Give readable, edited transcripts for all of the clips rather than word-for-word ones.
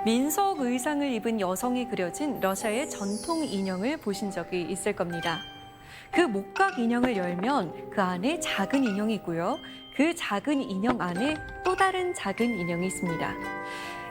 민속 의상을 입은 여성이 그려진 러시아의 전통 인형을 보신 적이 있을 겁니다. 그 목각 인형을 열면 그 안에 작은 인형이 있고요. 그 작은 인형 안에 또 다른 작은 인형이 있습니다.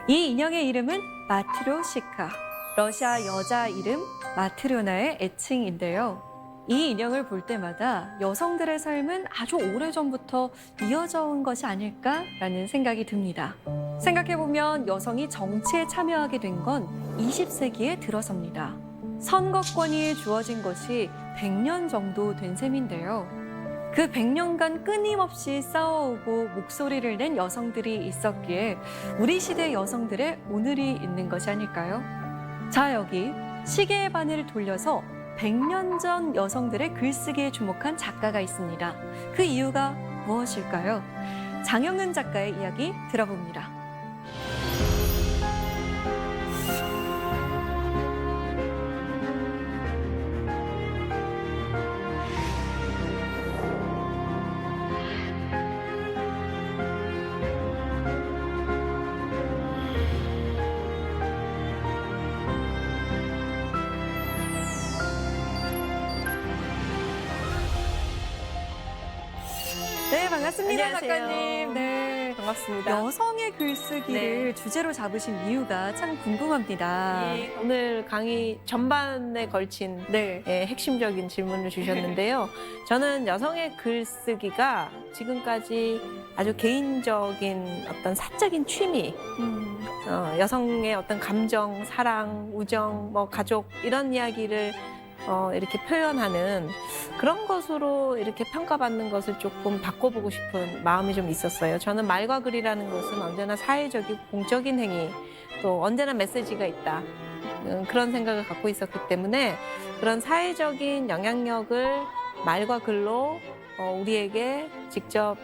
이 인형의 이름은 마트료시카, 러시아 여자 이름 마트료나의 애칭인데요. 이 인형을 볼 때마다 여성들의 삶은 아주 오래전부터 이어져 온 것이 아닐까라는 생각이 듭니다. 생각해보면 여성이 정치에 참여하게 된 건 20세기에 들어섭니다. 선거권이 주어진 것이 100년 정도 된 셈인데요. 그 100년간 끊임없이 싸워오고 목소리를 낸 여성들이 있었기에 우리 시대 여성들의 오늘이 있는 것이 아닐까요? 자, 여기 시계의 바늘을 돌려서 100년 전 여성들의 글쓰기에 주목한 작가가 있습니다. 그 이유가 무엇일까요? 장영은 작가의 이야기 들어봅니다. 네, 반갑습니다, 안녕하세요. 작가님. 네. 반갑습니다. 여성의 글쓰기를 주제로 잡으신 이유가 참 궁금합니다. 예, 오늘 강의 전반에 걸친 네. 핵심적인 질문을 주셨는데요. 저는 여성의 글쓰기가 지금까지 아주 개인적인 어떤 사적인 취미, 여성의 어떤 감정, 사랑, 우정, 뭐 가족 이런 이야기를 이렇게 표현하는 그런 것으로 이렇게 평가받는 것을 조금 바꿔보고 싶은 마음이 좀 있었어요. 저는 말과 글이라는 것은 언제나 사회적이고 공적인 행위, 또 언제나 메시지가 있다. 그런 생각을 갖고 있었기 때문에 그런 사회적인 영향력을 말과 글로 우리에게 직접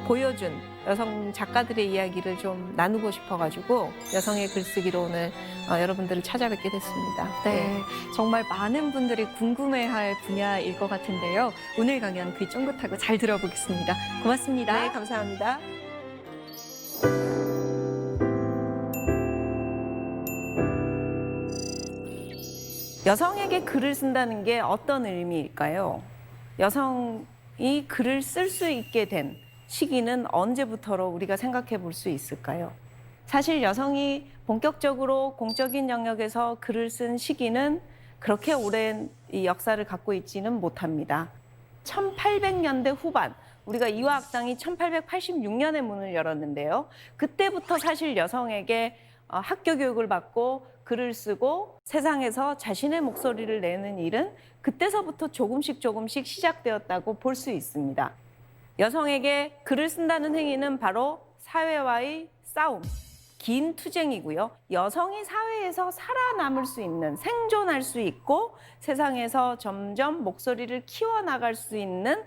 보여준 여성 작가들의 이야기를 좀 나누고 싶어가지고 여성의 글쓰기로 오늘 여러분들을 찾아뵙게 됐습니다. 네, 정말 많은 분들이 궁금해할 분야일 것 같은데요. 오늘 강연 귀 쫑긋하고 잘 들어보겠습니다. 고맙습니다. 네, 감사합니다. 여성에게 글을 쓴다는 게 어떤 의미일까요? 여성이 글을 쓸 수 있게 된 시기는 언제부터로 우리가 생각해 볼 수 있을까요? 사실 여성이 본격적으로 공적인 영역에서 글을 쓴 시기는 그렇게 오랜 이 역사를 갖고 있지는 못합니다. 1800년대 후반, 우리가 이화학당이 1886년에 문을 열었는데요. 그때부터 사실 여성에게 학교 교육을 받고 글을 쓰고 세상에서 자신의 목소리를 내는 일은 그때서부터 조금씩 시작되었다고 볼 수 있습니다. 여성에게 글을 쓴다는 행위는 바로 사회와의 싸움, 긴 투쟁이고요. 여성이 사회에서 살아남을 수 있는, 생존할 수 있고 세상에서 점점 목소리를 키워나갈 수 있는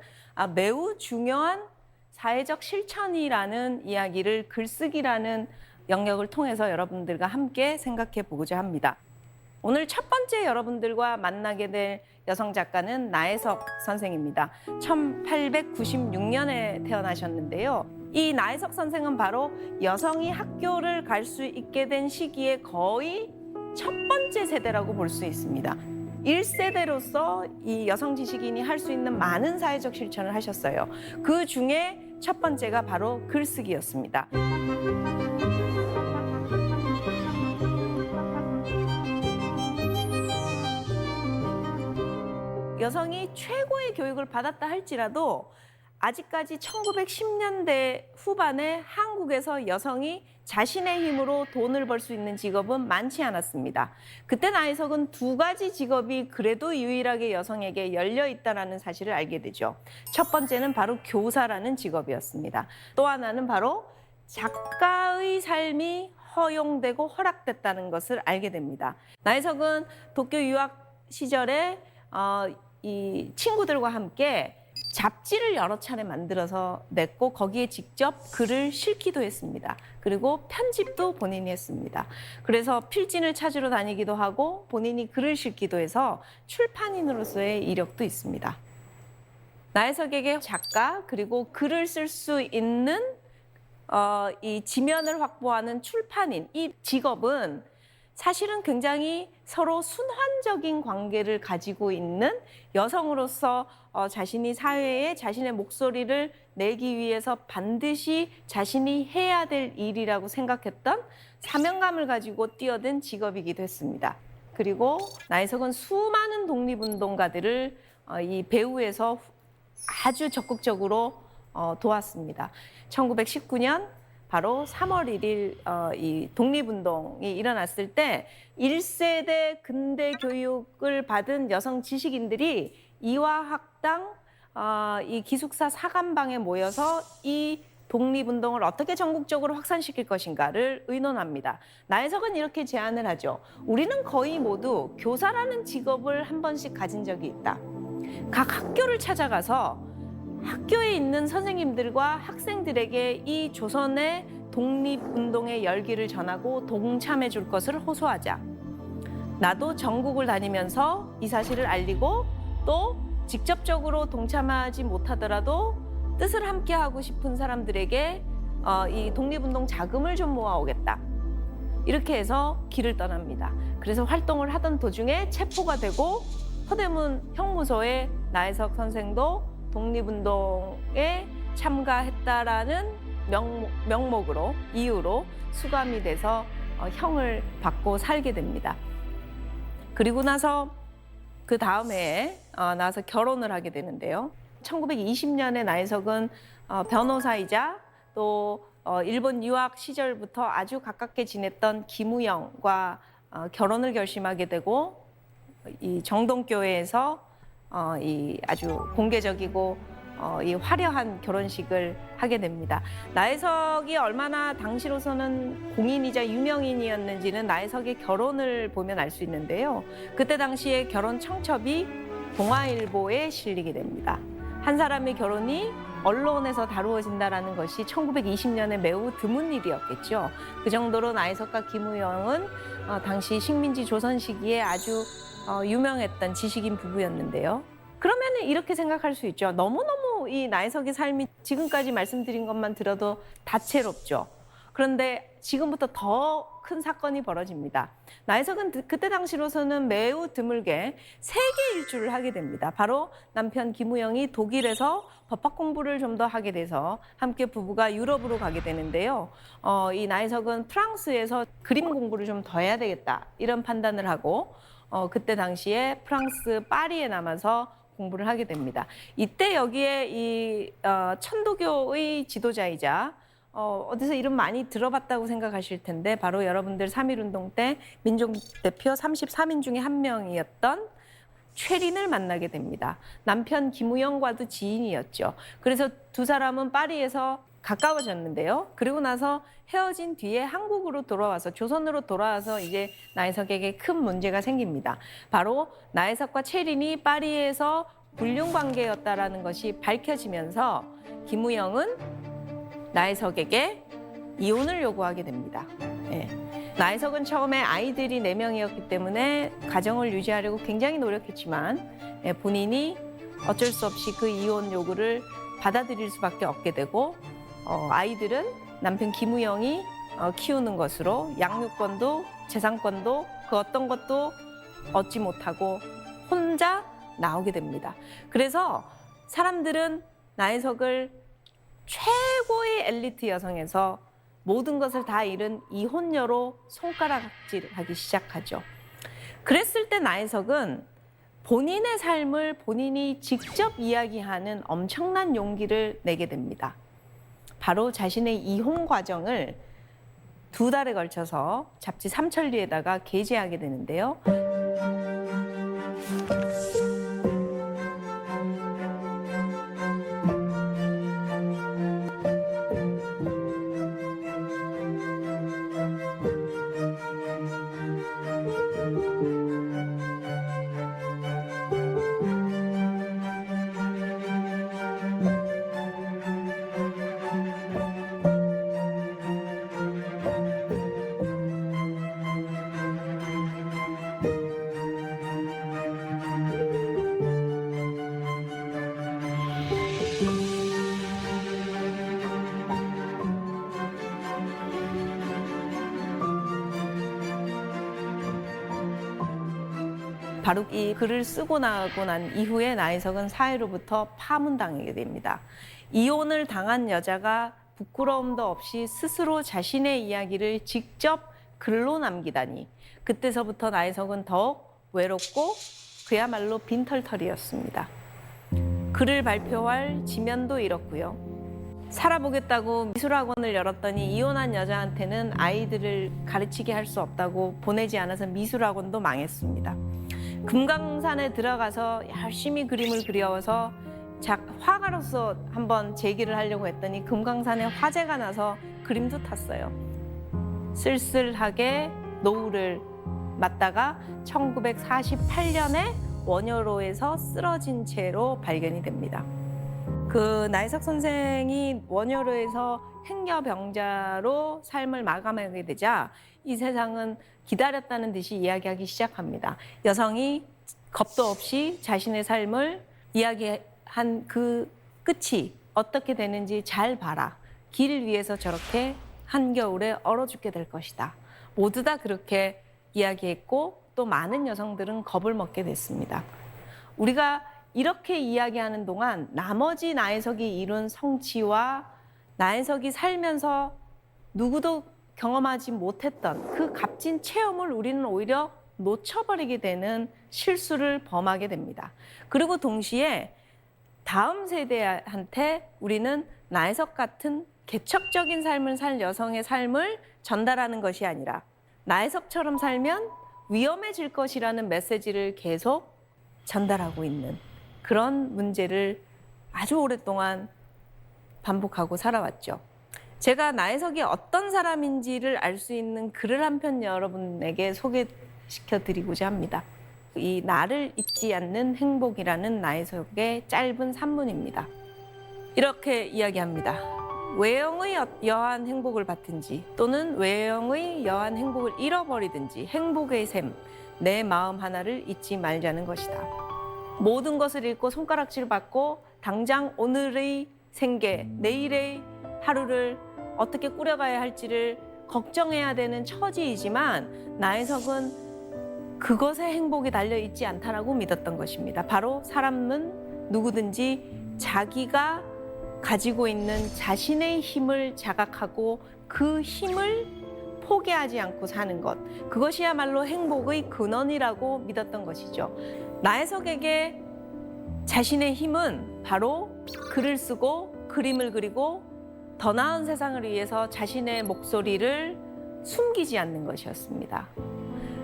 매우 중요한 사회적 실천이라는 이야기를 글쓰기라는 영역을 통해서 여러분들과 함께 생각해 보고자 합니다. 오늘 첫 번째 여러분들과 만나게 될 여성 작가는 나혜석 선생입니다. 1896년에 태어나셨는데요. 이 나혜석 선생은 바로 여성이 학교를 갈 수 있게 된 시기에 거의 첫 번째 세대라고 볼 수 있습니다. 1세대로서 이 여성 지식인이 할 수 있는 많은 사회적 실천을 하셨어요. 그 중에 첫 번째가 바로 글쓰기였습니다. 여성이 최고의 교육을 받았다 할지라도 아직까지 1910년대 후반에 한국에서 여성이 자신의 힘으로 돈을 벌 수 있는 직업은 많지 않았습니다. 그때 나혜석은 두 가지 직업이 그래도 유일하게 여성에게 열려 있다는 사실을 알게 되죠. 첫 번째는 바로 교사라는 직업이었습니다. 또 하나는 바로 작가의 삶이 허용되고 허락됐다는 것을 알게 됩니다. 나혜석은 도쿄 유학 시절에 이 친구들과 함께 잡지를 여러 차례 만들어서 냈고 거기에 직접 글을 실기도 했습니다. 그리고 편집도 본인이 했습니다. 그래서 필진을 찾으러 다니기도 하고 본인이 글을 실기도 해서 출판인으로서의 이력도 있습니다. 나혜석에게 작가 그리고 글을 쓸 수 있는 이 지면을 확보하는 출판인 이 직업은 사실은 굉장히 서로 순환적인 관계를 가지고 있는 여성으로서 자신이 사회에 자신의 목소리를 내기 위해서 반드시 자신이 해야 될 일이라고 생각했던 사명감을 가지고 뛰어든 직업이기도 했습니다. 그리고 나혜석은 수많은 독립운동가들을 이 배후에서 아주 적극적으로 도왔습니다. 1919년 바로 3월 1일 이 독립운동이 일어났을 때 1세대 근대 교육을 받은 여성 지식인들이 이화학당 이 기숙사 사감방에 모여서 이 독립운동을 어떻게 전국적으로 확산시킬 것인가를 의논합니다. 나혜석은 이렇게 제안을 하죠. 우리는 거의 모두 교사라는 직업을 한 번씩 가진 적이 있다. 각 학교를 찾아가서 학교에 있는 선생님들과 학생들에게 이 조선의 독립운동의 열기를 전하고 동참해 줄 것을 호소하자. 나도 전국을 다니면서 이 사실을 알리고 또 직접적으로 동참하지 못하더라도 뜻을 함께하고 싶은 사람들에게 이 독립운동 자금을 좀 모아오겠다. 이렇게 해서 길을 떠납니다. 그래서 활동을 하던 도중에 체포가 되고 서대문 형무소에 나혜석 선생도 독립운동에 참가했다라는 명목으로 이유로 수감이 돼서 형을 받고 살게 됩니다. 그리고 나서 그 다음 해에 나와서 결혼을 하게 되는데요. 1920년에 나혜석은 변호사이자 또 일본 유학 시절부터 아주 가깝게 지냈던 김우영과 결혼을 결심하게 되고 이 정동교회에서 이 아주 공개적이고 이 화려한 결혼식을 하게 됩니다. 나혜석이 얼마나 당시로서는 공인이자 유명인이었는지는 나혜석의 결혼을 보면 알 수 있는데요. 그때 당시에 결혼 청첩이 동아일보에 실리게 됩니다. 한 사람의 결혼이 언론에서 다루어진다는 것이 1920년에 매우 드문 일이었겠죠. 그 정도로 나혜석과 김우영은 당시 식민지 조선 시기에 아주 유명했던 지식인 부부였는데요. 그러면 이렇게 생각할 수 있죠. 너무너무 이 나혜석의 삶이 지금까지 말씀드린 것만 들어도 다채롭죠. 그런데 지금부터 더 큰 사건이 벌어집니다. 나혜석은 그때 당시로서는 매우 드물게 세계 일주를 하게 됩니다. 바로 남편 김우영이 독일에서 법학 공부를 좀 더 하게 돼서 함께 부부가 유럽으로 가게 되는데요. 이 나혜석은 프랑스에서 그림 공부를 좀 더 해야 되겠다 이런 판단을 하고 그때 당시에 프랑스 파리에 남아서 공부를 하게 됩니다. 이때 여기에 이 천도교의 지도자이자 어디서 이름 많이 들어봤다고 생각하실 텐데 바로 여러분들 3.1운동 때 민족대표 33인 중에 한 명이었던 최린을 만나게 됩니다. 남편 김우영과도 지인이었죠. 그래서 두 사람은 파리에서 가까워졌는데요. 그리고 나서 헤어진 뒤에 한국으로 돌아와서 조선으로 돌아와서 이제 나혜석에게 큰 문제가 생깁니다. 바로 나혜석과 최린이 파리에서 불륜 관계였다라는 것이 밝혀지면서 김우영은 나혜석에게 이혼을 요구하게 됩니다. 예. 나혜석은 처음에 아이들이 4명이었기 때문에 가정을 유지하려고 굉장히 노력했지만 본인이 어쩔 수 없이 그 이혼 요구를 받아들일 수밖에 없게 되고 아이들은 남편 김우영이 키우는 것으로 양육권도 재산권도 그 어떤 것도 얻지 못하고 혼자 나오게 됩니다. 그래서 사람들은 나혜석을 최고의 엘리트 여성에서 모든 것을 다 잃은 이혼녀로 손가락질하기 시작하죠. 그랬을 때 나혜석은 본인의 삶을 본인이 직접 이야기하는 엄청난 용기를 내게 됩니다. 바로 자신의 이혼 과정을 2달에 걸쳐서 잡지 삼천리에다가 게재하게 되는데요. 바로 이 글을 쓰고 나고 난 이후에 나혜석은 사회로부터 파문당하게 됩니다. 이혼을 당한 여자가 부끄러움도 없이 스스로 자신의 이야기를 직접 글로 남기다니, 그때서부터 나혜석은 더욱 외롭고 그야말로 빈털터리였습니다. 글을 발표할 지면도 잃었고요. 살아보겠다고 미술학원을 열었더니 이혼한 여자한테는 아이들을 가르치게 할 수 없다고 보내지 않아서 미술학원도 망했습니다. 금강산에 들어가서 열심히 그림을 그려서 화가로서 한번 재기를 하려고 했더니 금강산에 화재가 나서 그림도 탔어요. 쓸쓸하게 노후를 맞다가 1948년에 원효로에서 쓰러진 채로 발견이 됩니다. 그 나혜석 선생이 원효로에서 행여병자로 삶을 마감하게 되자 이 세상은 기다렸다는 듯이 이야기하기 시작합니다. 여성이 겁도 없이 자신의 삶을 이야기한 그 끝이 어떻게 되는지 잘 봐라. 길 위에서 저렇게 한겨울에 얼어 죽게 될 것이다. 모두 다 그렇게 이야기했고 또 많은 여성들은 겁을 먹게 됐습니다. 우리가 이렇게 이야기하는 동안 나머지 나혜석이 이룬 성취와 나혜석이 살면서 누구도 경험하지 못했던 그 값진 체험을 우리는 오히려 놓쳐버리게 되는 실수를 범하게 됩니다. 그리고 동시에 다음 세대한테 우리는 나혜석 같은 개척적인 삶을 살 여성의 삶을 전달하는 것이 아니라 나혜석처럼 살면 위험해질 것이라는 메시지를 계속 전달하고 있는 그런 문제를 아주 오랫동안 반복하고 살아왔죠. 제가 나혜석이 어떤 사람인지를 알 수 있는 글을 한 편 여러분에게 소개시켜드리고자 합니다. 이 나를 잊지 않는 행복이라는 나혜석의 짧은 산문입니다. 이렇게 이야기합니다. 외형의 여한 행복을 받든지 또는 외형의 여한 행복을 잃어버리든지 행복의 셈, 내 마음 하나를 잊지 말자는 것이다. 모든 것을 잃고 손가락질 받고 당장 오늘의 생계, 내일의 하루를 어떻게 꾸려가야 할지를 걱정해야 되는 처지이지만 나혜석은 그것에 행복이 달려있지 않다라고 믿었던 것입니다. 바로 사람은 누구든지 자기가 가지고 있는 자신의 힘을 자각하고 그 힘을 포기하지 않고 사는 것, 그것이야말로 행복의 근원이라고 믿었던 것이죠. 나혜석에게 자신의 힘은 바로 글을 쓰고 그림을 그리고 더 나은 세상을 위해서 자신의 목소리를 숨기지 않는 것이었습니다.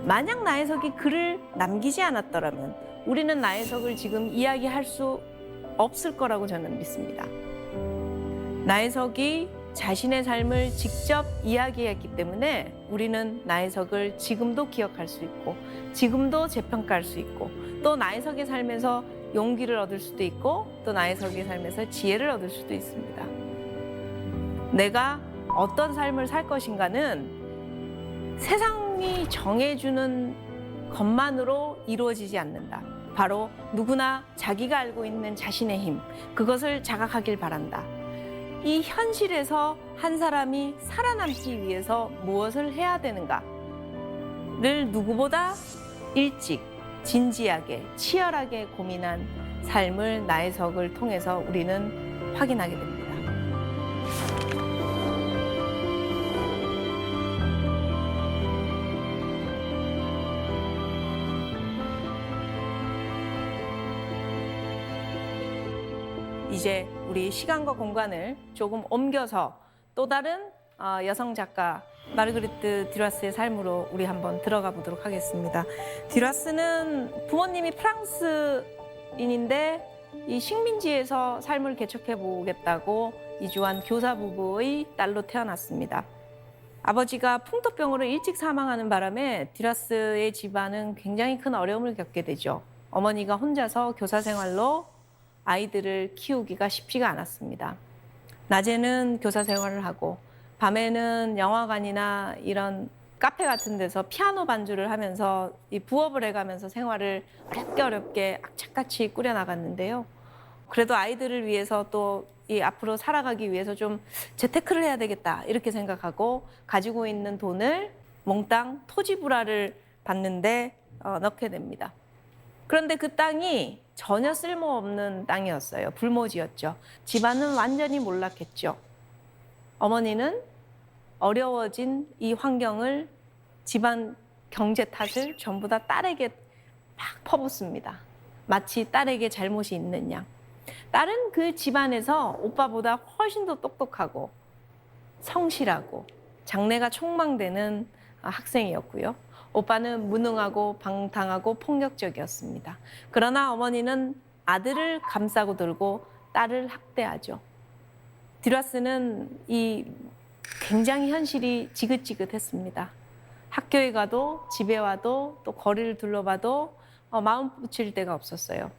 만약 나혜석이 글을 남기지 않았더라면 우리는 나혜석을 지금 이야기할 수 없을 거라고 저는 믿습니다. 나혜석이 자신의 삶을 직접 이야기했기 때문에 우리는 나혜석을 지금도 기억할 수 있고 지금도 재평가할 수 있고 또 나혜석의 삶에서 용기를 얻을 수도 있고 또 나혜석의 삶에서 지혜를 얻을 수도 있습니다. 내가 어떤 삶을 살 것인가는 세상이 정해주는 것만으로 이루어지지 않는다. 바로 누구나 자기가 알고 있는 자신의 힘, 그것을 자각하길 바란다. 이 현실에서 한 사람이 살아남기 위해서 무엇을 해야 되는가를 누구보다 일찍, 진지하게, 치열하게 고민한 삶을 나혜석을 통해서 우리는 확인하게 됩니다. 이제 우리 시간과 공간을 조금 옮겨서 또 다른 여성 작가 마르그리트 듀라스의 삶으로 우리 한번 들어가 보도록 하겠습니다. 듀라스는 부모님이 프랑스인인데 이 식민지에서 삶을 개척해 보겠다고 이주한 교사 부부의 딸로 태어났습니다. 아버지가 풍토병으로 일찍 사망하는 바람에 듀라스의 집안은 굉장히 큰 어려움을 겪게 되죠. 어머니가 혼자서 교사 생활로 아이들을 키우기가 쉽지가 않았습니다. 낮에는 교사 생활을 하고 밤에는 영화관이나 이런 카페 같은 데서 피아노 반주를 하면서 이 부업을 해가면서 생활을 어렵게 악착같이 꾸려나갔는데요. 그래도 아이들을 위해서 또 이 앞으로 살아가기 위해서 좀 재테크를 해야 되겠다 이렇게 생각하고 가지고 있는 돈을 몽땅 토지 불화를 받는데 넣게 됩니다. 그런데 그 땅이 전혀 쓸모없는 땅이었어요. 불모지였죠. 집안은 완전히 몰락했죠. 어머니는 어려워진 이 환경을 집안 경제 탓을 전부 다 딸에게 막 퍼붓습니다. 마치 딸에게 잘못이 있는 양. 딸은 그 집안에서 오빠보다 훨씬 더 똑똑하고 성실하고 장래가 촉망되는 학생이었고요. 오빠는 무능하고 방탕하고 폭력적이었습니다. 그러나 어머니는 아들을 감싸고 들고 딸을 학대하죠. 듀라스는 이 굉장히 현실이 지긋지긋했습니다. 학교에 가도 집에 와도 또 거리를 둘러봐도 마음 붙일 데가 없었어요.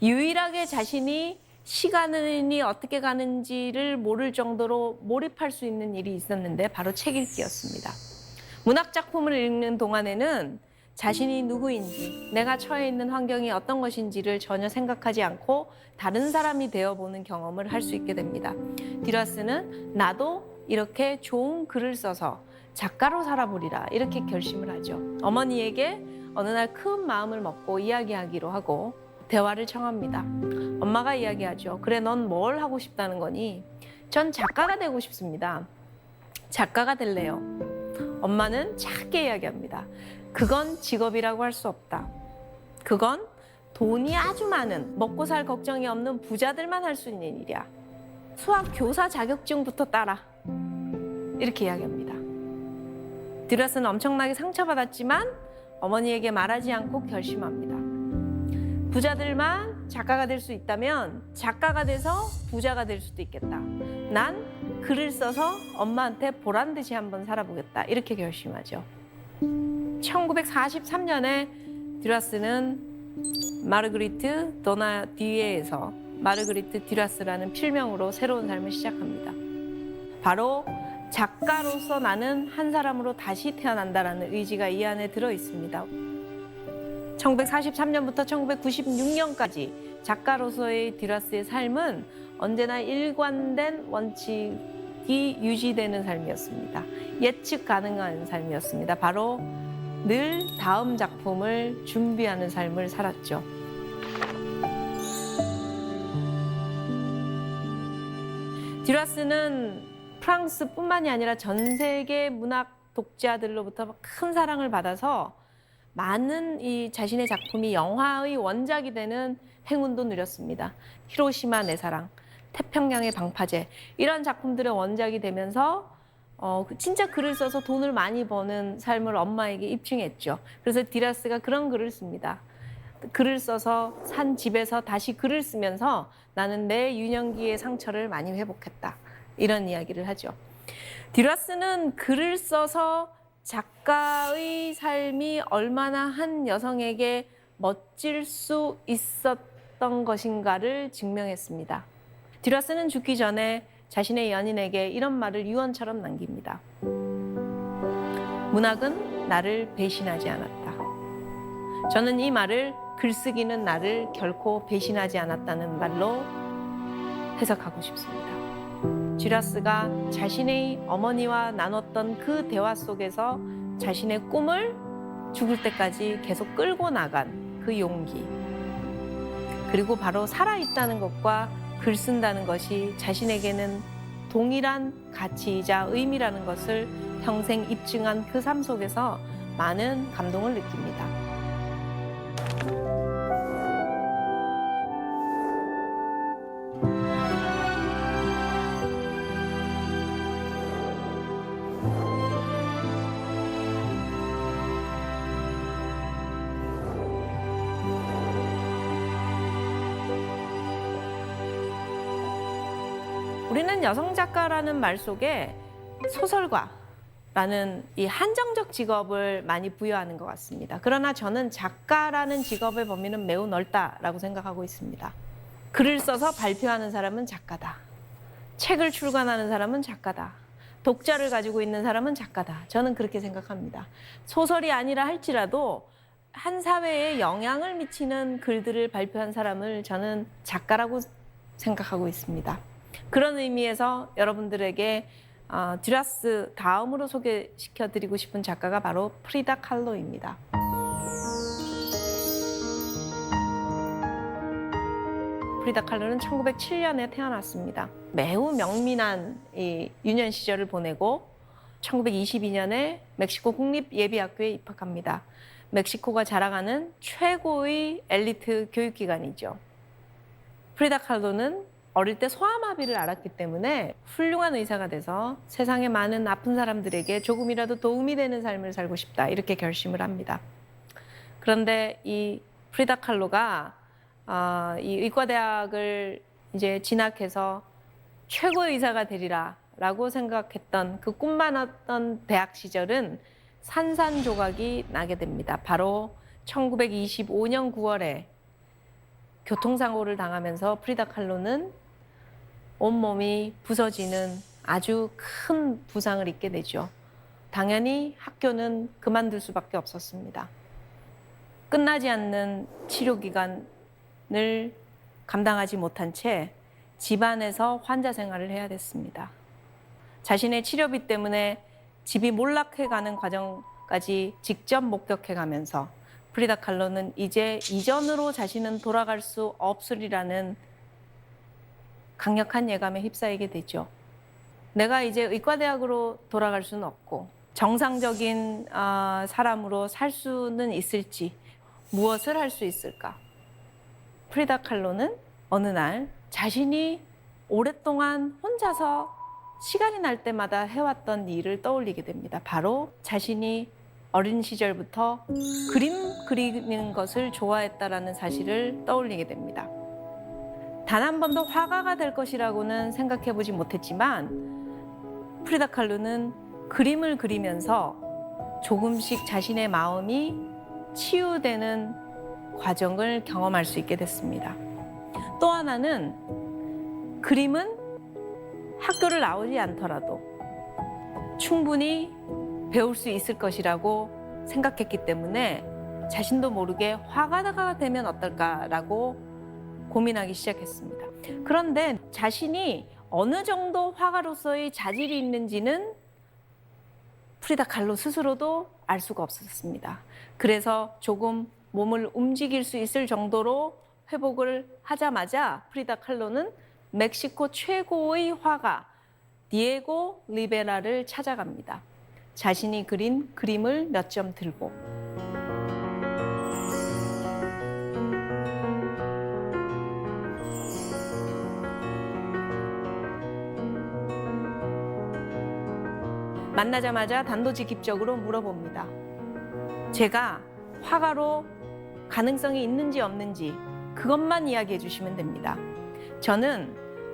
유일하게 자신이 시간이 어떻게 가는지를 모를 정도로 몰입할 수 있는 일이 있었는데 바로 책 읽기였습니다. 문학 작품을 읽는 동안에는 자신이 누구인지, 내가 처해 있는 환경이 어떤 것인지를 전혀 생각하지 않고 다른 사람이 되어보는 경험을 할 수 있게 됩니다. 듀라스는 나도 이렇게 좋은 글을 써서 작가로 살아보리라 이렇게 결심을 하죠. 어머니에게 어느 날 큰 마음을 먹고 이야기하기로 하고 대화를 청합니다. 엄마가 이야기하죠. 그래, 넌 뭘 하고 싶다는 거니? 전 작가가 되고 싶습니다. 작가가 될래요. 엄마는 작게 이야기합니다. 그건 직업이라고 할 수 없다. 그건 돈이 아주 많은, 먹고 살 걱정이 없는 부자들만 할 수 있는 일이야. 수학 교사 자격증부터 따라. 이렇게 이야기합니다. 듀라스는 엄청나게 상처받았지만 어머니에게 말하지 않고 결심합니다. 부자들만 작가가 될 수 있다면 작가가 돼서 부자가 될 수도 있겠다. 난 글을 써서 엄마한테 보란 듯이 한번 살아보겠다. 이렇게 결심하죠. 1943년에 듀라스는 마르그리트 도나디에에서 마르그리트 듀라스라는 필명으로 새로운 삶을 시작합니다. 바로 작가로서 나는 한 사람으로 다시 태어난다라는 의지가 이 안에 들어 있습니다. 1943년부터 1996년까지 작가로서의 듀라스의 삶은 언제나 일관된 원칙이 유지되는 삶이었습니다. 예측 가능한 삶이었습니다. 바로 늘 다음 작품을 준비하는 삶을 살았죠. 듀라스는 프랑스뿐만이 아니라 전 세계 문학 독자들로부터 큰 사랑을 받아서 많은 이 자신의 작품이 영화의 원작이 되는 행운도 누렸습니다. 히로시마 내 사랑, 태평양의 방파제 이런 작품들의 원작이 되면서 진짜 글을 써서 돈을 많이 버는 삶을 엄마에게 입증했죠. 그래서 듀라스가 그런 글을 씁니다. 글을 써서 산 집에서 다시 글을 쓰면서 나는 내 유년기의 상처를 많이 회복했다. 이런 이야기를 하죠. 듀라스는 글을 써서 작가의 삶이 얼마나 한 여성에게 멋질 수 있었던 것인가를 증명했습니다. 듀라스는 죽기 전에 자신의 연인에게 이런 말을 유언처럼 남깁니다. 문학은 나를 배신하지 않았다. 저는 이 말을 글쓰기는 나를 결코 배신하지 않았다는 말로 해석하고 싶습니다. 듀라스가 자신의 어머니와 나눴던 그 대화 속에서 자신의 꿈을 죽을 때까지 계속 끌고 나간 그 용기, 그리고 바로 살아있다는 것과 글 쓴다는 것이 자신에게는 동일한 가치이자 의미라는 것을 평생 입증한 그 삶 속에서 많은 감동을 느낍니다. 우리는 여성 작가라는 말 속에 소설가라는 이 한정적 직업을 많이 부여하는 것 같습니다. 그러나 저는 작가라는 직업의 범위는 매우 넓다라고 생각하고 있습니다. 글을 써서 발표하는 사람은 작가다. 책을 출간하는 사람은 작가다. 독자를 가지고 있는 사람은 작가다. 저는 그렇게 생각합니다. 소설이 아니라 할지라도 한 사회에 영향을 미치는 글들을 발표한 사람을 저는 작가라고 생각하고 있습니다. 그런 의미에서 여러분들에게 듀라스 다음으로 소개시켜드리고 싶은 작가가 바로 프리다 칼로입니다. 프리다 칼로는 1907년에 태어났습니다. 매우 명민한 이 유년 시절을 보내고 1922년에 멕시코 국립예비학교에 입학합니다. 멕시코가 자랑하는 최고의 엘리트 교육기관이죠. 프리다 칼로는 어릴 때 소아마비를 앓았기 때문에 훌륭한 의사가 돼서 세상에 많은 아픈 사람들에게 조금이라도 도움이 되는 삶을 살고 싶다, 이렇게 결심을 합니다. 그런데 이 프리다 칼로가 이 의과대학을 이제 진학해서 최고의 의사가 되리라라고 생각했던 그 꿈만었던 대학 시절은 산산조각이 나게 됩니다. 바로 1925년 9월에 교통사고를 당하면서 프리다 칼로는 온몸이 부서지는 아주 큰 부상을 입게 되죠. 당연히 학교는 그만둘 수밖에 없었습니다. 끝나지 않는 치료 기간을 감당하지 못한 채 집안에서 환자 생활을 해야 됐습니다. 자신의 치료비 때문에 집이 몰락해가는 과정까지 직접 목격해가면서 프리다 칼로는 이제 이전으로 자신은 돌아갈 수 없으리라는 강력한 예감에 휩싸이게 되죠. 내가 이제 의과대학으로 돌아갈 수는 없고 정상적인 사람으로 살 수는 있을지 무엇을 할 수 있을까? 프리다 칼로는 어느 날 자신이 오랫동안 혼자서 시간이 날 때마다 해왔던 일을 떠올리게 됩니다. 바로 자신이 어린 시절부터 그림 그리는 것을 좋아했다라는 사실을 떠올리게 됩니다. 단 한 번도 화가가 될 것이라고는 생각해보지 못했지만 프리다 칼로는 그림을 그리면서 조금씩 자신의 마음이 치유되는 과정을 경험할 수 있게 됐습니다. 또 하나는 그림은 학교를 나오지 않더라도 충분히 배울 수 있을 것이라고 생각했기 때문에 자신도 모르게 화가가 되면 어떨까라고 고민하기 시작했습니다. 그런데 자신이 어느 정도 화가로서의 자질이 있는지는 프리다 칼로 스스로도 알 수가 없었습니다. 그래서 조금 몸을 움직일 수 있을 정도로 회복을 하자마자 프리다 칼로는 멕시코 최고의 화가 디에고 리베라를 찾아갑니다. 자신이 그린 그림을 몇 점 들고 만나자마자 단도직입적으로 물어봅니다. 제가 화가로 가능성이 있는지 없는지 그것만 이야기해 주시면 됩니다. 저는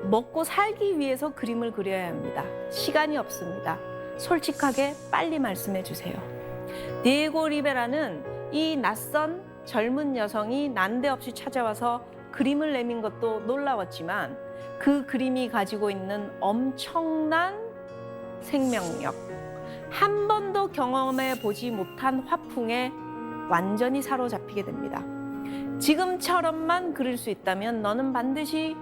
먹고 살기 위해서 그림을 그려야 합니다. 시간이 없습니다. 솔직하게 빨리 말씀해 주세요. 디에고 리베라는 이 낯선 젊은 여성이 난데없이 찾아와서 그림을 내민 것도 놀라웠지만 그 그림이 가지고 있는 엄청난 생명력, 한 번도 경험해 보지 못한 화풍에 완전히 사로잡히게 됩니다. 지금처럼만 그릴 수 있다면 너는 반드시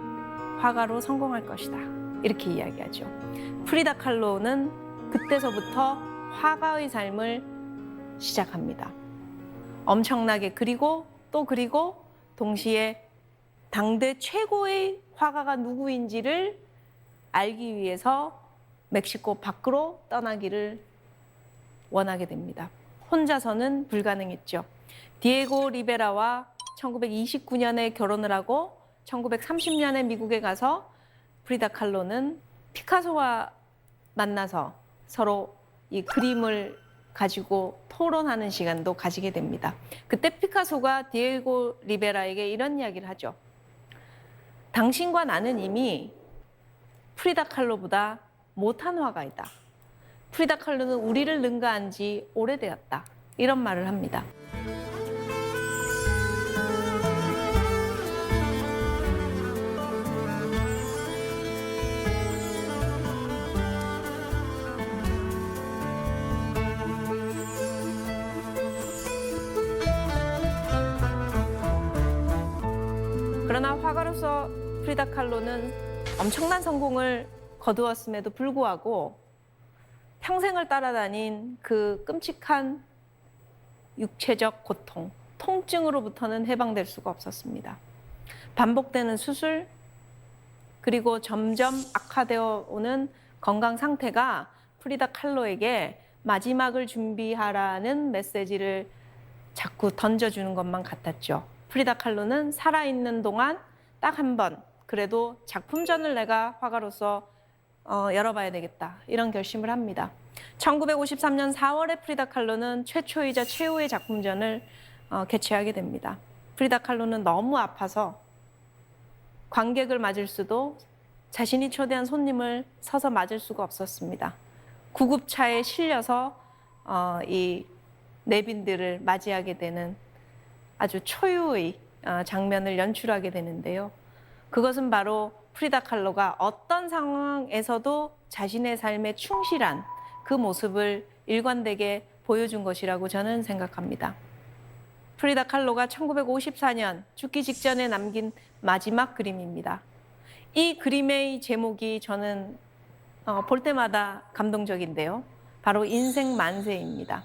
화가로 성공할 것이다, 이렇게 이야기하죠. 프리다 칼로는 그때서부터 화가의 삶을 시작합니다. 엄청나게 그리고 또 그리고 동시에 당대 최고의 화가가 누구인지를 알기 위해서 멕시코 밖으로 떠나기를 원하게 됩니다. 혼자서는 불가능했죠. 디에고 리베라와 1929년에 결혼을 하고 1930년에 미국에 가서 프리다 칼로는 피카소와 만나서 서로 이 그림을 가지고 토론하는 시간도 가지게 됩니다. 그때 피카소가 디에고 리베라에게 이런 이야기를 하죠. 당신과 나는 이미 프리다 칼로보다 못한 화가이다. 프리다 칼로는 우리를 능가한 지 오래되었다. 이런 말을 합니다. 그러나 화가로서 프리다 칼로는 엄청난 성공을 거두었음에도 불구하고 평생을 따라다닌 그 끔찍한 육체적 고통, 통증으로부터는 해방될 수가 없었습니다. 반복되는 수술, 그리고 점점 악화되어 오는 건강 상태가 프리다 칼로에게 마지막을 준비하라는 메시지를 자꾸 던져주는 것만 같았죠. 프리다 칼로는 살아있는 동안 딱 한 번, 그래도 작품전을 내가 화가로서 열어봐야 되겠다, 이런 결심을 합니다. 1953년 4월에 프리다 칼로는 최초이자 최후의 작품전을 개최하게 됩니다. 프리다 칼로는 너무 아파서 관객을 맞을 수도, 자신이 초대한 손님을 서서 맞을 수가 없었습니다. 구급차에 실려서 이 내빈들을 맞이하게 되는 아주 초유의 장면을 연출하게 되는데요. 그것은 바로 프리다 칼로가 어떤 상황에서도 자신의 삶에 충실한 그 모습을 일관되게 보여준 것이라고 저는 생각합니다. 프리다 칼로가 1954년 죽기 직전에 남긴 마지막 그림입니다. 이 그림의 제목이 저는 볼 때마다 감동적인데요. 바로 인생 만세입니다.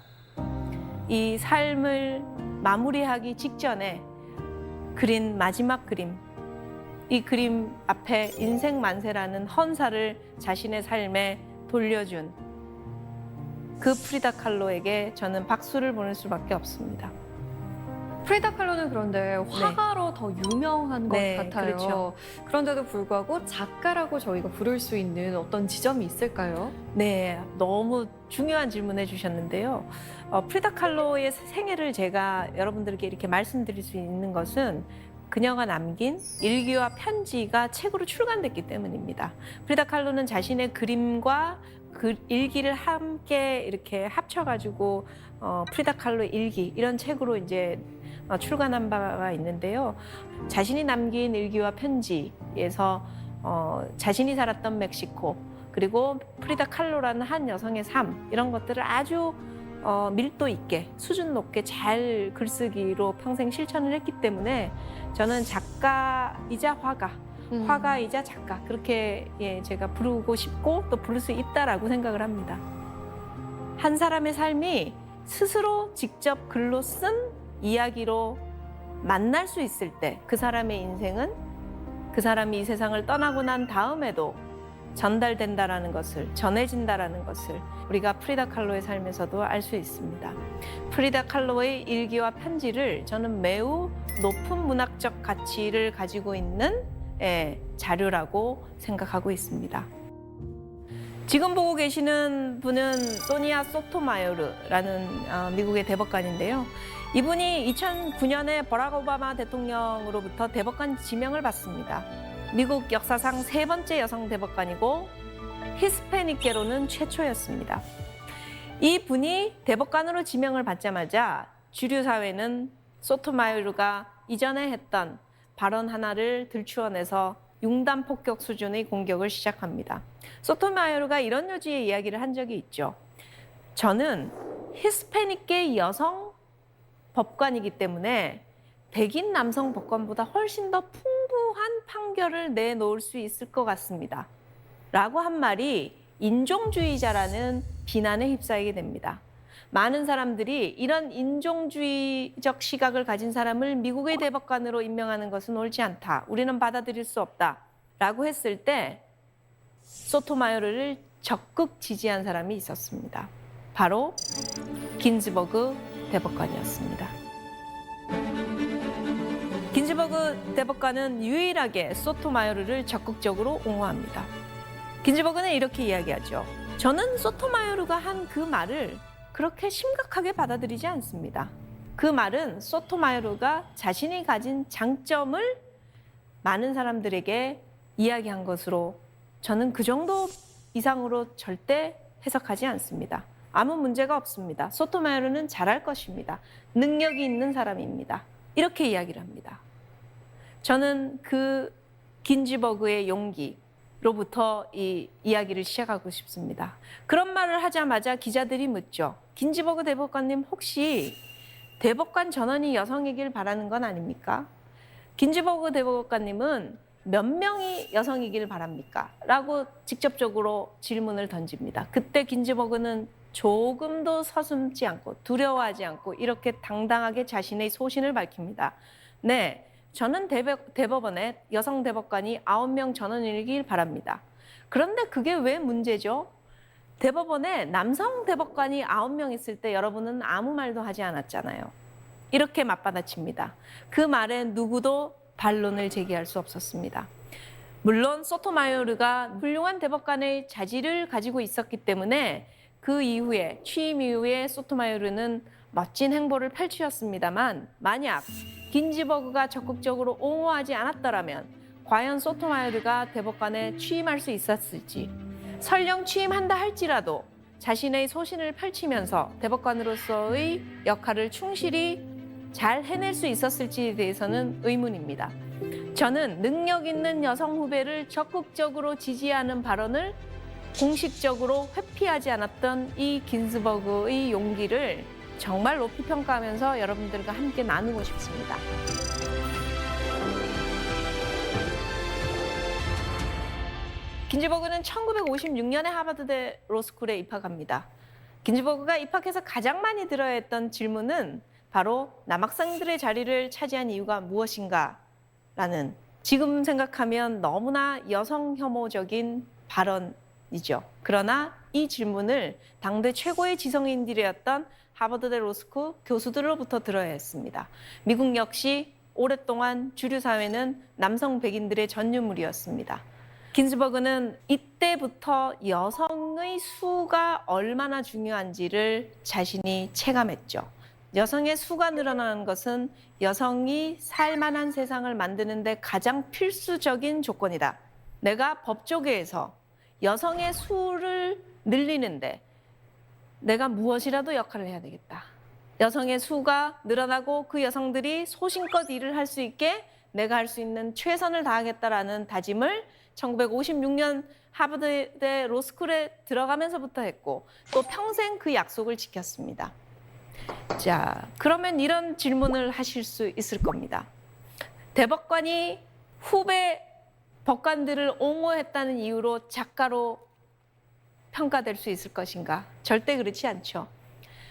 이 삶을 마무리하기 직전에 그린 마지막 그림, 이 그림 앞에 인생 만세라는 헌사를 자신의 삶에 돌려준 그 프리다 칼로에게 저는 박수를 보낼 수밖에 없습니다. 프리다 칼로는 그런데 화가로 더 유명한 것 네, 같아요. 그렇죠. 그런데도 불구하고 작가라고 저희가 부를 수 있는 어떤 지점이 있을까요? 네, 너무 중요한 질문 해주셨는데요. 프리다 칼로의 생애를 제가 여러분들께 이렇게 말씀드릴 수 있는 것은 그녀가 남긴 일기와 편지가 책으로 출간됐기 때문입니다. 프리다 칼로는 자신의 그림과 그 일기를 함께 이렇게 합쳐가지고 프리다 칼로 일기, 이런 책으로 이제 출간한 바가 있는데요. 자신이 남긴 일기와 편지에서 자신이 살았던 멕시코, 그리고 프리다 칼로라는 한 여성의 삶, 이런 것들을 아주 밀도 있게, 수준 높게 잘 글쓰기로 평생 실천을 했기 때문에 저는 작가이자 화가이자 작가, 그렇게 제가 부르고 싶고 또 부를 수 있다라고 생각을 합니다. 한 사람의 삶이 스스로 직접 글로 쓴 이야기로 만날 수 있을 때 그 사람의 인생은 그 사람이 이 세상을 떠나고 난 다음에도 전달된다라는 것을, 전해진다라는 것을 우리가 프리다 칼로의 삶에서도 알 수 있습니다. 프리다 칼로의 일기와 편지를 저는 매우 높은 문학적 가치를 가지고 있는 자료라고 생각하고 있습니다. 지금 보고 계시는 분은 소니아 소토마요르라는 미국의 대법관인데요. 이분이 2009년에 버락 오바마 대통령으로부터 대법관 지명을 받습니다. 미국 역사상 3번째 여성 대법관이고 히스패닉계로는 최초였습니다. 이 분이 대법관으로 지명을 받자마자 주류 사회는 소토마요르가 이전에 했던 발언 하나를 들추어내서 융단 폭격 수준의 공격을 시작합니다. 소토마요르가 이런 요지의 이야기를 한 적이 있죠. 저는 히스패닉계 여성 법관이기 때문에 백인 남성 법관보다 훨씬 더 풍부한 판결을 내놓을 수 있을 것 같습니다. 라고 한 말이 인종주의자라는 비난에 휩싸이게 됩니다. 많은 사람들이 이런 인종주의적 시각을 가진 사람을 미국의 대법관으로 임명하는 것은 옳지 않다, 우리는 받아들일 수 없다 라고 했을 때 소토마요르를 적극 지지한 사람이 있었습니다. 바로 긴즈버그 대법관이었습니다. 긴즈버그 대법관은 유일하게 소토마요르를 적극적으로 옹호합니다. 긴즈버그는 이렇게 이야기하죠. 저는 소토마요르가 한 그 말을 그렇게 심각하게 받아들이지 않습니다. 그 말은 소토마요르가 자신이 가진 장점을 많은 사람들에게 이야기한 것으로 저는 그 정도 이상으로 절대 해석하지 않습니다. 아무 문제가 없습니다. 소토마요르는 잘할 것입니다. 능력이 있는 사람입니다. 이렇게 이야기를 합니다. 저는 그 긴즈버그의 용기로부터 이 이야기를 시작하고 싶습니다. 그런 말을 하자마자 기자들이 묻죠. 긴즈버그 대법관님, 혹시 대법관 전원이 여성이길 바라는 건 아닙니까? 긴즈버그 대법관님은 몇 명이 여성이길 바랍니까? 라고 직접적으로 질문을 던집니다. 그때 긴즈버그는 조금도 서슴지 않고 두려워하지 않고 이렇게 당당하게 자신의 소신을 밝힙니다. 네, 저는 대법원에 여성 대법관이 9명 전원이길 바랍니다. 그런데 그게 왜 문제죠? 대법원에 남성 대법관이 9명 있을 때 여러분은 아무 말도 하지 않았잖아요. 이렇게 맞받아칩니다. 그 말에 누구도 반론을 제기할 수 없었습니다. 물론 소토마요르가 훌륭한 대법관의 자질을 가지고 있었기 때문에 그 이후에 취임 이후에 소토마요르는 멋진 행보를 펼치었습니다만 만약 긴즈버그가 적극적으로 옹호하지 않았더라면 과연 소토마요르가 대법관에 취임할 수 있었을지, 설령 취임한다 할지라도 자신의 소신을 펼치면서 대법관으로서의 역할을 충실히 잘 해낼 수 있었을지에 대해서는 의문입니다. 저는 능력 있는 여성 후배를 적극적으로 지지하는 발언을 공식적으로 회피하지 않았던 이 긴즈버그의 용기를 정말 높이 평가하면서 여러분들과 함께 나누고 싶습니다. 긴즈버그는 1956년에 하버드대 로스쿨에 입학합니다. 긴즈버그가 입학해서 가장 많이 들어야 했던 질문은 바로 남학생들의 자리를 차지한 이유가 무엇인가? 라는, 지금 생각하면 너무나 여성 혐오적인 발언이죠. 그러나 이 질문을 당대 최고의 지성인들이었던 하버드대 로스쿨 교수들로부터 들어야 했습니다. 미국 역시 오랫동안 주류 사회는 남성 백인들의 전유물이었습니다. 긴즈버그는 이때부터 여성의 수가 얼마나 중요한지를 자신이 체감했죠. 여성의 수가 늘어나는 것은 여성이 살만한 세상을 만드는 데 가장 필수적인 조건이다. 내가 법조계에서 여성의 수를 늘리는데 내가 무엇이라도 역할을 해야 되겠다. 여성의 수가 늘어나고 그 여성들이 소신껏 일을 할 수 있게 내가 할 수 있는 최선을 다하겠다라는 다짐을 1956년 하버드대 로스쿨에 들어가면서부터 했고 또 평생 그 약속을 지켰습니다. 자, 그러면 이런 질문을 하실 수 있을 겁니다. 대법관이 후배 법관들을 옹호했다는 이유로 작가로 평가될 수 있을 것인가? 절대 그렇지 않죠.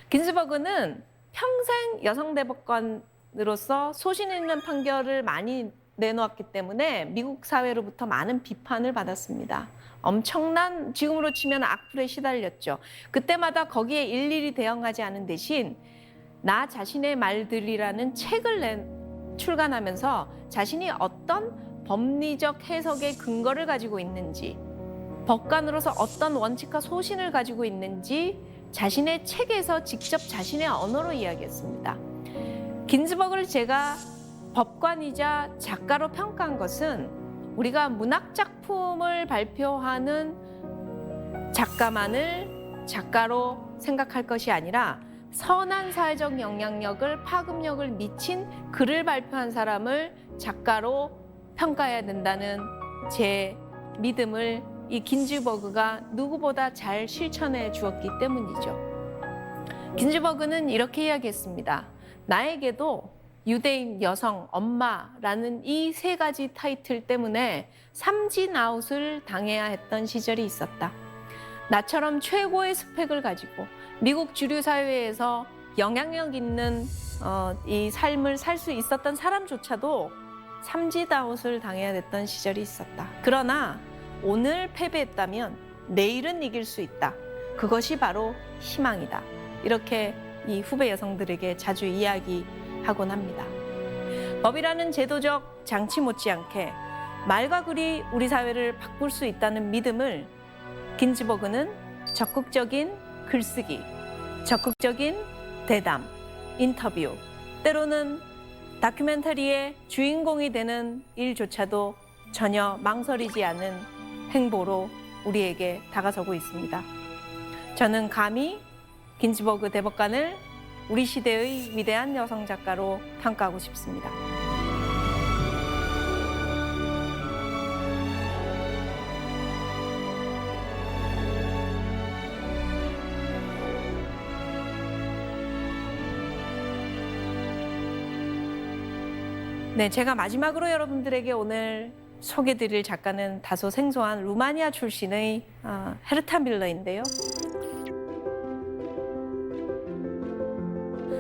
긴즈버그는 평생 여성 대법관으로서 소신 있는 판결을 많이 내놓았기 때문에 미국 사회로부터 많은 비판을 받았습니다. 엄청난, 지금으로 치면 악플에 시달렸죠. 그때마다 거기에 일일이 대응하지 않은 대신 나 자신의 말들이라는 책을 출간하면서 자신이 어떤 법리적 해석의 근거를 가지고 있는지, 법관으로서 어떤 원칙과 소신을 가지고 있는지 자신의 책에서 직접 자신의 언어로 이야기했습니다. 긴즈버그를 제가 법관이자 작가로 평가한 것은 우리가 문학 작품을 발표하는 작가만을 작가로 생각할 것이 아니라 선한 사회적 영향력을, 파급력을 미친 글을 발표한 사람을 작가로 평가해야 된다는 제 믿음을 이 긴즈버그가 누구보다 잘 실천해 주었기 때문이죠. 긴즈버그는 이렇게 이야기했습니다. 나에게도 유대인 여성 엄마라는 이 세 가지 타이틀 때문에 삼진아웃을 당해야 했던 시절이 있었다. 나처럼 최고의 스펙을 가지고 미국 주류 사회에서 영향력 있는 이 삶을 살 수 있었던 사람조차도 삼진아웃을 당해야 됐던 시절이 있었다. 그러나 오늘 패배했다면 내일은 이길 수 있다. 그것이 바로 희망이다. 이렇게 이 후배 여성들에게 자주 이야기하곤 합니다. 법이라는 제도적 장치 못지않게 말과 글이 우리 사회를 바꿀 수 있다는 믿음을 긴즈버그는 적극적인 글쓰기, 적극적인 대담, 인터뷰, 때로는 다큐멘터리의 주인공이 되는 일조차도 전혀 망설이지 않은 행보로 우리에게 다가서고 있습니다. 저는 감히 긴즈버그 대법관을 우리 시대의 위대한 여성 작가로 평가하고 싶습니다. 네, 제가 마지막으로 여러분들에게 오늘 소개드릴 작가는 다소 생소한 루마니아 출신의 헤르타 밀러인데요.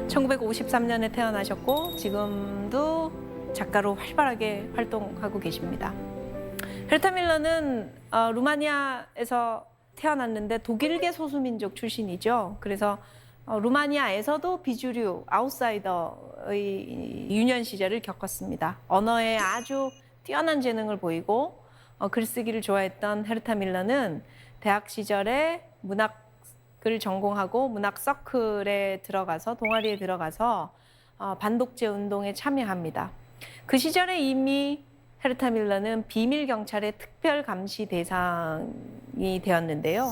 1953년에 태어나셨고 지금도 작가로 활발하게 활동하고 계십니다. 헤르타 밀러는 루마니아에서 태어났는데 독일계 소수민족 출신이죠. 그래서 루마니아에서도 비주류, 아웃사이더의 유년 시절을 겪었습니다. 언어에 아주 뛰어난 재능을 보이고 글쓰기를 좋아했던 헤르타 밀러는 대학 시절에 문학을 전공하고 문학 서클에 들어가서 동아리에 들어가서 반독재 운동에 참여합니다. 그 시절에 이미 헤르타 밀러는 비밀 경찰의 특별 감시 대상이 되었는데요.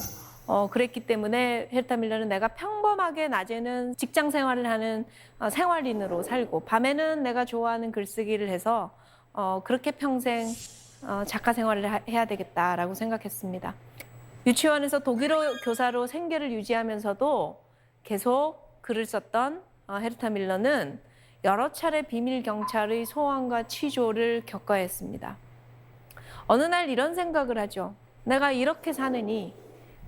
그랬기 때문에 헤르타 밀러는 내가 평범하게 낮에는 직장 생활을 하는 생활인으로 살고 밤에는 내가 좋아하는 글쓰기를 해서 그렇게 평생 작가 생활을 해야 되겠다라고 생각했습니다. 유치원에서 독일어 교사로 생계를 유지하면서도 계속 글을 썼던 헤르타 밀러는 여러 차례 비밀 경찰의 소환과 취조를 겪어야 했습니다. 어느 날 이런 생각을 하죠. 내가 이렇게 사느니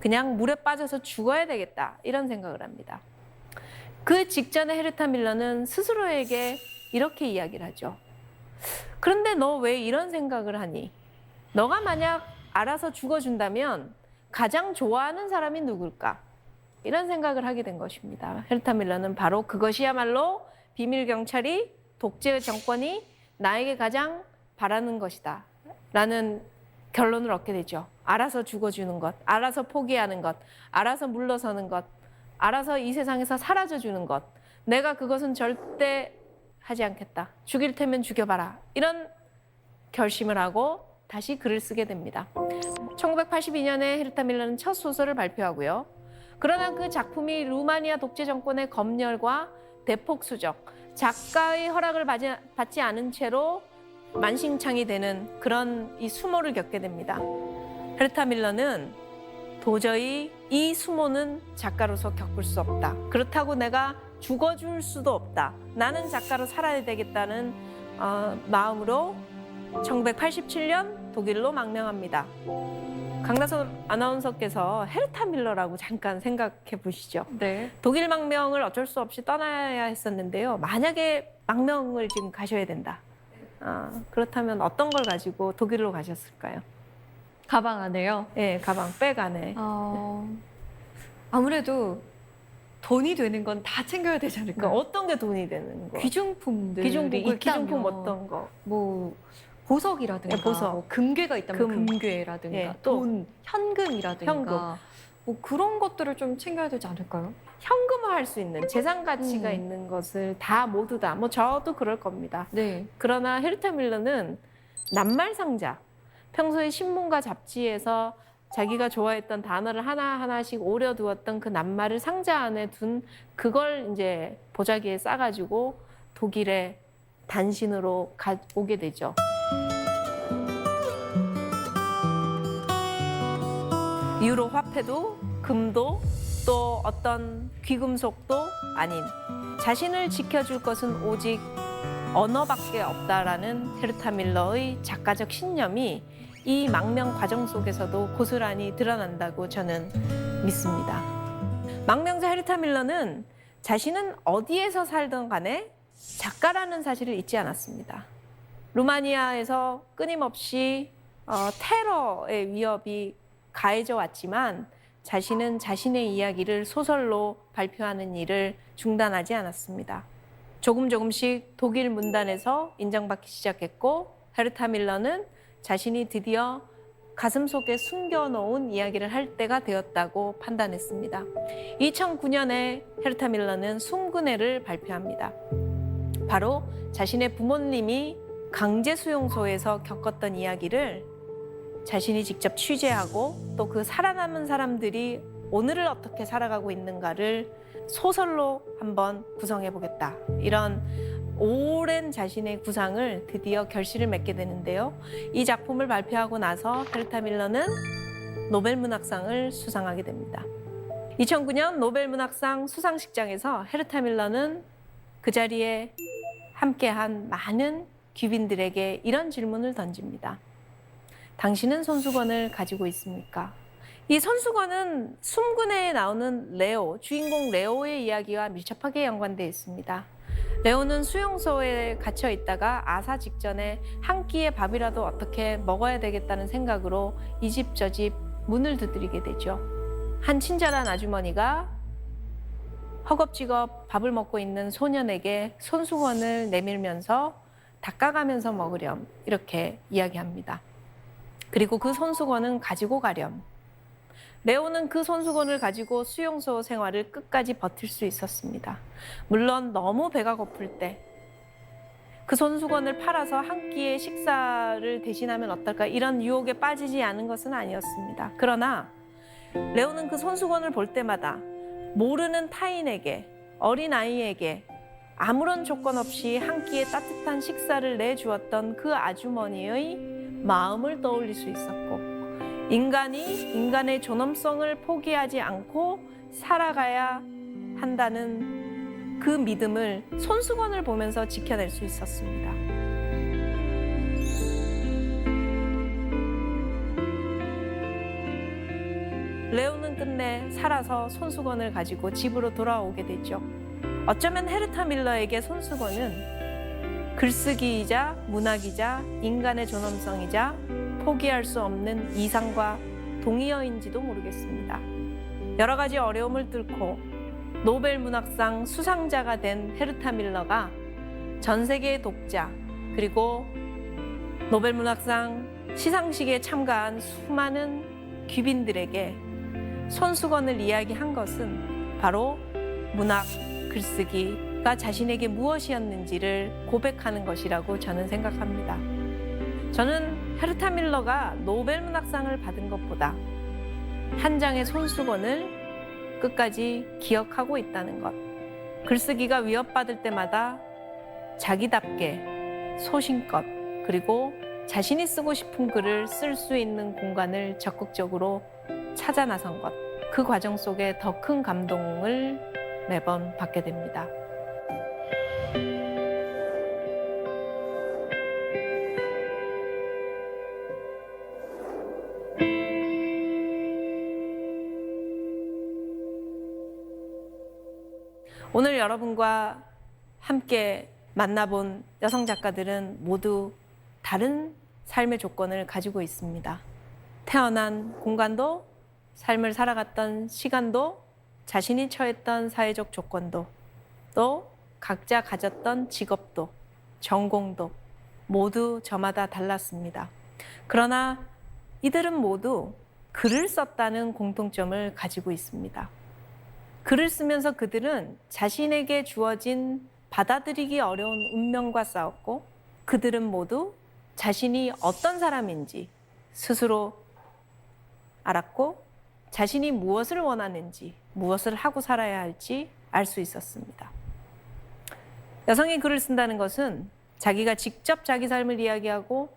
그냥 물에 빠져서 죽어야 되겠다, 이런 생각을 합니다. 그 직전에 헤르타 밀러는 스스로에게 이렇게 이야기를 하죠. 그런데 너 왜 이런 생각을 하니? 너가 만약 알아서 죽어준다면 가장 좋아하는 사람이 누굴까? 이런 생각을 하게 된 것입니다. 헤르타 밀러는 바로 그것이야말로 비밀 경찰이, 독재 정권이 나에게 가장 바라는 것이다 라는 결론을 얻게 되죠. 알아서 죽어주는 것, 알아서 포기하는 것, 알아서 물러서는 것, 알아서 이 세상에서 사라져주는 것. 내가 그것은 절대 하지 않겠다. 죽일 테면 죽여봐라. 이런 결심을 하고 다시 글을 쓰게 됩니다. 1982년에 헤르타 밀러는 첫 소설을 발표하고요. 그러나 그 작품이 루마니아 독재 정권의 검열과 대폭 수적, 작가의 허락을 받지 않은 채로 만신창이 되는 그런 이 수모를 겪게 됩니다. 헤르타 밀러는 도저히 이 수모는 작가로서 겪을 수 없다. 그렇다고 내가 죽어줄 수도 없다. 나는 작가로 살아야 되겠다는 마음으로 1987년 독일로 망명합니다. 강다솜 아나운서께서 헤르타 밀러라고 잠깐 생각해 보시죠. 네. 독일 망명을 어쩔 수 없이 떠나야 했었는데요. 만약에 망명을 지금 가셔야 된다. 그렇다면 어떤 걸 가지고 독일로 가셨을까요? 가방 안에요. 네, 가방, 백 안에. 아무래도 돈이 되는 건 다 챙겨야 되지 않을까? 그러니까 어떤 게 돈이 되는 거? 귀중품들이 기중품 있다면 어떤 거? 뭐 보석이라든가, 네, 보석. 뭐 금괴가 있다면 금괴라든가, 예, 또 돈, 현금이라든가, 현금. 뭐 그런 것들을 좀 챙겨야 되지 않을까요? 현금화할 수 있는 재산 가치가 있는 것을 다 모두 다, 뭐 저도 그럴 겁니다. 네. 그러나 헤르타 밀러는 낱말 상자, 평소에 신문과 잡지에서 자기가 좋아했던 단어를 하나하나씩 오려두었던 그 낱말을 상자 안에 둔 그걸 이제 보자기에 싸가지고 독일에 단신으로 오게 되죠. 유로 화폐도 금도 또 어떤 귀금속도 아닌 자신을 지켜줄 것은 오직 언어밖에 없다라는 헤르타 밀러의 작가적 신념이 이 망명 과정 속에서도 고스란히 드러난다고 저는 믿습니다. 망명자 헤르타 밀러는 자신은 어디에서 살던 간에 작가라는 사실을 잊지 않았습니다. 루마니아에서 끊임없이 테러의 위협이 가해져 왔지만 자신은 자신의 이야기를 소설로 발표하는 일을 중단하지 않았습니다. 조금씩 독일 문단에서 인정받기 시작했고 헤르타 밀러는 자신이 드디어 가슴속에 숨겨놓은 이야기를 할 때가 되었다고 판단했습니다. 2009년에 헤르타 밀러는 숨근해를 발표합니다. 바로 자신의 부모님이 강제수용소에서 겪었던 이야기를 자신이 직접 취재하고 또 그 살아남은 사람들이 오늘을 어떻게 살아가고 있는가를 소설로 한번 구성해 보겠다. 이런 오랜 자신의 구상을 드디어 결실을 맺게 되는데요. 이 작품을 발표하고 나서 헤르타 밀러는 노벨문학상을 수상하게 됩니다. 2009년 노벨문학상 수상식장에서 헤르타 밀러는 그 자리에 함께한 많은 귀빈들에게 이런 질문을 던집니다. 당신은 손수건을 가지고 있습니까? 이 손수건은 숨근해에 나오는 레오, 주인공 레오의 이야기와 밀접하게 연관되어 있습니다. 레오는 수용소에 갇혀 있다가 아사 직전에 한 끼의 밥이라도 어떻게 먹어야 되겠다는 생각으로 이 집 저 집 문을 두드리게 되죠. 한 친절한 아주머니가 허겁지겁 밥을 먹고 있는 소년에게 손수건을 내밀면서 닦아가면서 먹으렴 이렇게 이야기합니다. 그리고 그 손수건은 가지고 가렴. 레오는 그 손수건을 가지고 수용소 생활을 끝까지 버틸 수 있었습니다. 물론 너무 배가 고플 때 그 손수건을 팔아서 한 끼의 식사를 대신하면 어떨까 이런 유혹에 빠지지 않은 것은 아니었습니다. 그러나 레오는 그 손수건을 볼 때마다 모르는 타인에게, 어린아이에게 아무런 조건 없이 한 끼의 따뜻한 식사를 내주었던 그 아주머니의 마음을 떠올릴 수 있었고, 인간이 인간의 존엄성을 포기하지 않고 살아가야 한다는 그 믿음을 손수건을 보면서 지켜낼 수 있었습니다. 레오는 끝내 살아서 손수건을 가지고 집으로 돌아오게 되죠. 어쩌면 헤르타 밀러에게 손수건은 글쓰기이자 문학이자 인간의 존엄성이자 포기할 수 없는 이상과 동의어인지도 모르겠습니다. 여러 가지 어려움을 뚫고 노벨 문학상 수상자가 된 헤르타 밀러가 전 세계의 독자 그리고 노벨 문학상 시상식에 참가한 수많은 귀빈들에게 손수건을 이야기한 것은 바로 문학, 글쓰기가 자신에게 무엇이었는지를 고백하는 것이라고 저는 생각합니다. 저는 헤르타 밀러가 노벨 문학상을 받은 것보다 한 장의 손수건을 끝까지 기억하고 있다는 것. 글쓰기가 위협받을 때마다 자기답게 소신껏 그리고 자신이 쓰고 싶은 글을 쓸 수 있는 공간을 적극적으로 찾아 나선 것. 그 과정 속에 더 큰 감동을 매번 받게 됩니다. 오늘 여러분과 함께 만나본 여성 작가들은 모두 다른 삶의 조건을 가지고 있습니다. 태어난 공간도, 삶을 살아갔던 시간도, 자신이 처했던 사회적 조건도, 또 각자 가졌던 직업도, 전공도 모두 저마다 달랐습니다. 그러나 이들은 모두 글을 썼다는 공통점을 가지고 있습니다. 글을 쓰면서 그들은 자신에게 주어진 받아들이기 어려운 운명과 싸웠고, 그들은 모두 자신이 어떤 사람인지 스스로 알았고, 자신이 무엇을 원하는지, 무엇을 하고 살아야 할지 알 수 있었습니다. 여성이 글을 쓴다는 것은 자기가 직접 자기 삶을 이야기하고,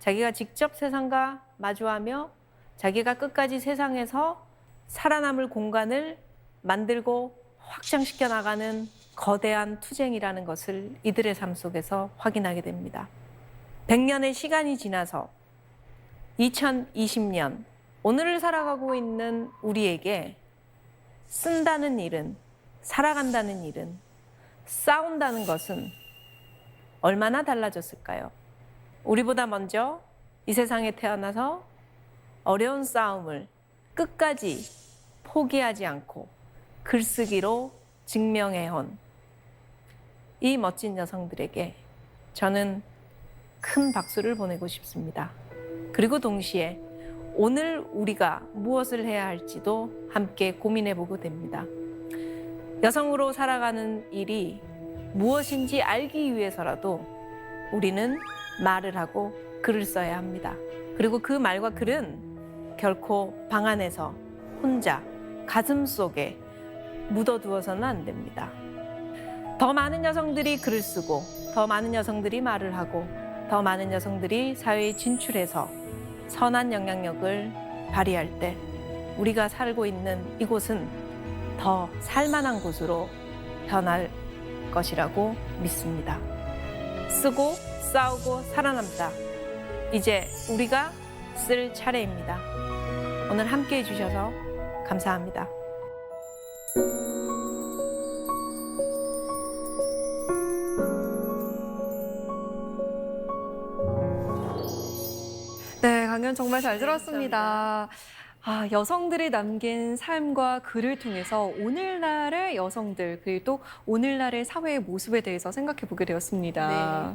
자기가 직접 세상과 마주하며, 자기가 끝까지 세상에서 살아남을 공간을 만들고 확장시켜 나가는 거대한 투쟁이라는 것을 이들의 삶 속에서 확인하게 됩니다. 100년의 시간이 지나서 2020년, 오늘을 살아가고 있는 우리에게 쓴다는 일은, 살아간다는 일은, 싸운다는 것은 얼마나 달라졌을까요? 우리보다 먼저 이 세상에 태어나서 어려운 싸움을 끝까지 포기하지 않고 글쓰기로 증명해온 이 멋진 여성들에게 저는 큰 박수를 보내고 싶습니다. 그리고 동시에 오늘 우리가 무엇을 해야 할지도 함께 고민해보고 됩니다. 여성으로 살아가는 일이 무엇인지 알기 위해서라도 우리는 말을 하고 글을 써야 합니다. 그리고 그 말과 글은 결코 방 안에서 혼자 가슴 속에 묻어두어서는 안 됩니다. 더 많은 여성들이 글을 쓰고, 더 많은 여성들이 말을 하고, 더 많은 여성들이 사회에 진출해서 선한 영향력을 발휘할 때 우리가 살고 있는 이곳은 더 살만한 곳으로 변할 것이라고 믿습니다. 쓰고 싸우고 살아남다. 이제 우리가 쓸 차례입니다. 오늘 함께 해주셔서 감사합니다. 강연 정말 잘 들었습니다. 아, 여성들이 남긴 삶과 글을 통해서 오늘날의 여성들 그리고 또 오늘날의 사회의 모습에 대해서 생각해 보게 되었습니다.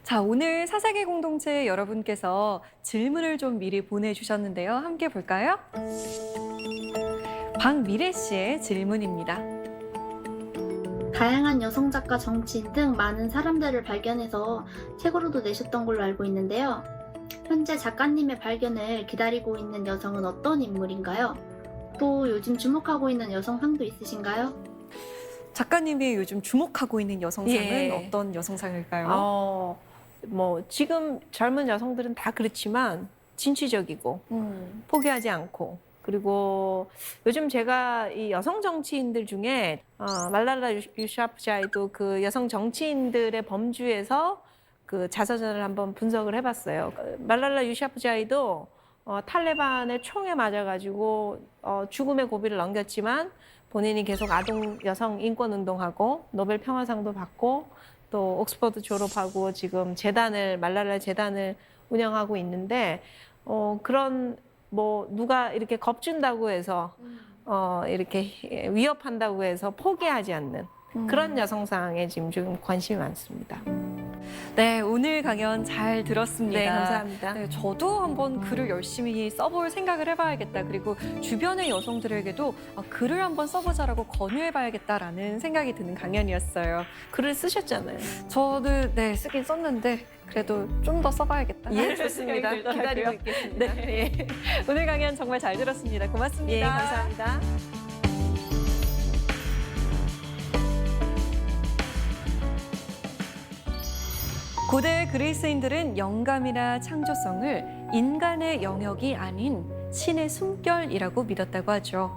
자, 오늘 사사기 공동체 여러분께서 질문을 좀 미리 보내주셨는데요. 함께 볼까요? 박미래 씨의 질문입니다. 다양한 여성 작가, 정치인 등 많은 사람들을 발견해서 책으로도 내셨던 걸로 알고 있는데요. 현재 작가님의 발견을 기다리고 있는 여성은 어떤 인물인가요? 또 요즘 주목하고 있는 여성상도 있으신가요? 작가님이 요즘 주목하고 있는 여성상은 예. 어떤 여성상일까요? 뭐 지금 젊은 여성들은 다 그렇지만 진취적이고 포기하지 않고 그리고 요즘 제가 이 여성 정치인들 중에 말랄라 유샤프자이도 그 여성 정치인들의 범주에서 그 자서전을 한번 분석을 해봤어요. 말랄라 유샤프자이도 탈레반의 총에 맞아가지고 죽음의 고비를 넘겼지만 본인이 계속 아동 여성 인권 운동하고 노벨 평화상도 받고 또 옥스퍼드 졸업하고 지금 말랄라 재단을 운영하고 있는데 그런 뭐 누가 이렇게 겁준다고 해서 이렇게 위협한다고 해서 포기하지 않는 그런 여성상에 지금 좀 관심이 많습니다. 네, 오늘 강연 잘 들었습니다. 네, 감사합니다. 네, 저도 한번 글을 열심히 써볼 생각을 해봐야겠다. 그리고 주변의 여성들에게도 글을 한번 써보자라고 권유해봐야겠다라는 생각이 드는 강연이었어요. 글을 쓰셨잖아요. 저도 네, 쓰긴 썼는데 그래도 좀 더 써봐야겠다. 예, 좋습니다. 생각이 들더라고요. 기다리고 있겠습니다. 네. 예. 오늘 강연 정말 잘 들었습니다. 고맙습니다. 예, 감사합니다. 고대 그리스인들은 영감이나 창조성을 인간의 영역이 아닌 신의 숨결이라고 믿었다고 하죠.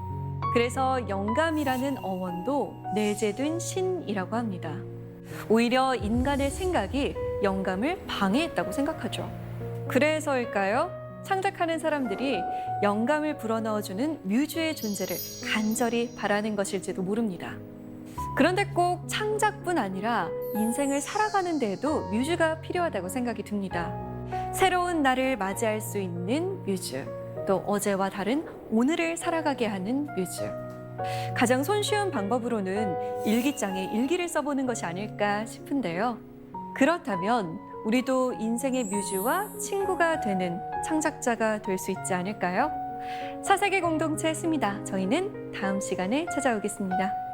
그래서 영감이라는 어원도 내재된 신이라고 합니다. 오히려 인간의 생각이 영감을 방해했다고 생각하죠. 그래서일까요? 창작하는 사람들이 영감을 불어넣어주는 뮤즈의 존재를 간절히 바라는 것일지도 모릅니다. 그런데 꼭 창작뿐 아니라 인생을 살아가는 데에도 뮤즈가 필요하다고 생각이 듭니다. 새로운 날을 맞이할 수 있는 뮤즈, 또 어제와 다른 오늘을 살아가게 하는 뮤즈. 가장 손쉬운 방법으로는 일기장에 일기를 써보는 것이 아닐까 싶은데요. 그렇다면 우리도 인생의 뮤즈와 친구가 되는 창작자가 될 수 있지 않을까요? 사세계 공동체 스미다. 저희는 다음 시간에 찾아오겠습니다.